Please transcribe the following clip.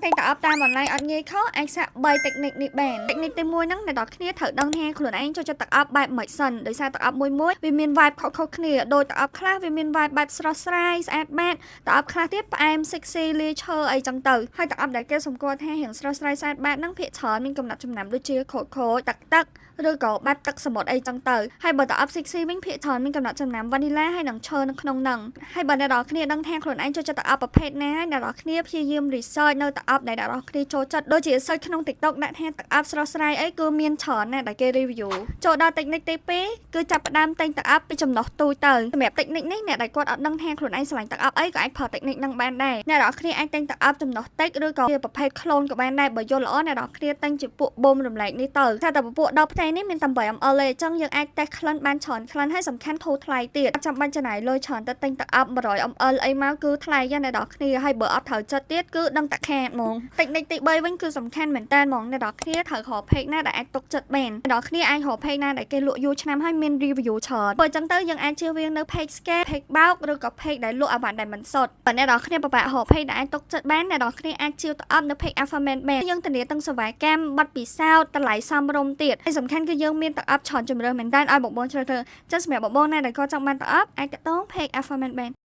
តែតើអបតាមអនឡាញអត់ងាយខុសអាចសាក់3 technique នេះបាន technique ទី1ហ្នឹងអ្នកនរគ្នាត្រូវដឹងថាខ្លួនឯងចូលចិត្តទឹកអប់បែបមិនសិនដោយសារទឹកអប់មួយវាមាន vibe ខុសៗគ្នាដោយទឹកអប់ខ្លះវាមាន vibe បែបស្រស់ស្រាយស្អាតបាតទឹកអប់ខ្លះទៀតផ្អែម sexy លាឈើអីចឹងទៅហើយទឹកអប់ដែលគេសម្គាល់ថារៀងស្រស់ស្រាយស្អាតបាតហ្នឹងភាគច្រើនមានកំណត់ចំណាំដូចជាខូចទឹកឬក៏បែបទឹកសមុទ្រអីចឹងទៅហើយបើទឹកអប់ sexy វិញភាគច្រើនមានកំណត់ចំណាំ vanilla ហើយនឹងឈើនៅក្នុងហ្នឹងហើយបើអ្នកនរគ្នាដឹងថាខ្លួនឯងចូលចិត្តទឹកអប់ប្រភេទណាហើយអ្នកនរគ្នាព្យាយាម research នៅទឹកអប់ដែលអ្នកនរគ្នាចូលចិត្តដូចជា search ក្នុង TikTok ដាក់ថាទឹកអប់ស្រស់ស្រាយអីគឺមានច្រើនណាស់ដែលគេ review ចូលដល់ technique ទី2គឺចាប់ផ្ដើមទិញទឹកអប់ពីចំណុះទូចទៅសម្រាប់ technique នេះអ្នកដែលគាត់អត់ដឹងថាខ្លួនឯងស្រឡាញ់ទឹកអប់អីក៏អាចប្រើ technique ហ្នឹងបានដែរអ្នកនរគ្នាអាចទិញទឹកអប់ចំណុះតិចឬក៏ជាប្រភេទ clone ក៏បានដែរបើយល់ល្អអ្នកនរគ្នាទិញជាពួកបូមរំលែកនេះទៅថាតែពួកដល់ផ្ទៃនេះមានតែ 8ml ទេអញ្ចឹងយើងអាចតេស្តក្លិនបានច្រើនក្លិនហើយសំខាន់ធូរថ្លៃទៀតអត់ចាំបាច់ចំណាយលុយច្រើនទៅទិញទឹកអប់ 100ml អីមកគឺថ្លៃយ៉ាងអ្នកនរគ្នាហើយបើអត់ត្រូវចិត្តទៀតគឺដឹងតែខាតហ្មង technique ទី3វិញគឺសំខាន់មែនតើហ្មងអ្នកនរគ្នាត្រូវរក page ណាដែលអាចទុកចិត្តបានអ្នកនរគ្នាអាចរក page ណាដែលគេលក់យូរឆ្នាំហើយមាន review ច្រើនបើអញ្ចឹងទៅយើងអាចជៀសវាងនៅ page scam page បោកឬក៏ page ដែលលក់អាវ៉ាន់ដែលមិនសុទ្ធបើអ្នកនរគ្នាពិបាករក page ដែលអាចទុកចិត្តបានអ្នកនរគ្នាអាចជឿទៅអត់នៅ page Alphaman បានយើងធានាទាំងសេវាកម្មប័ណ្ណពិសោធន៍តម្លៃសមរម្យទៀតហើយសំខាន់គឺយើងមានទឹកអប់ច្រើនជម្រើសមែនតើឲ្យបងប្អូនជ្រើសរើសចឹងសម្រាប់បងប្អូនណាដែលគាត់ចង់បានទឹកអប់អាចតាក់ទង page Alphaman បាន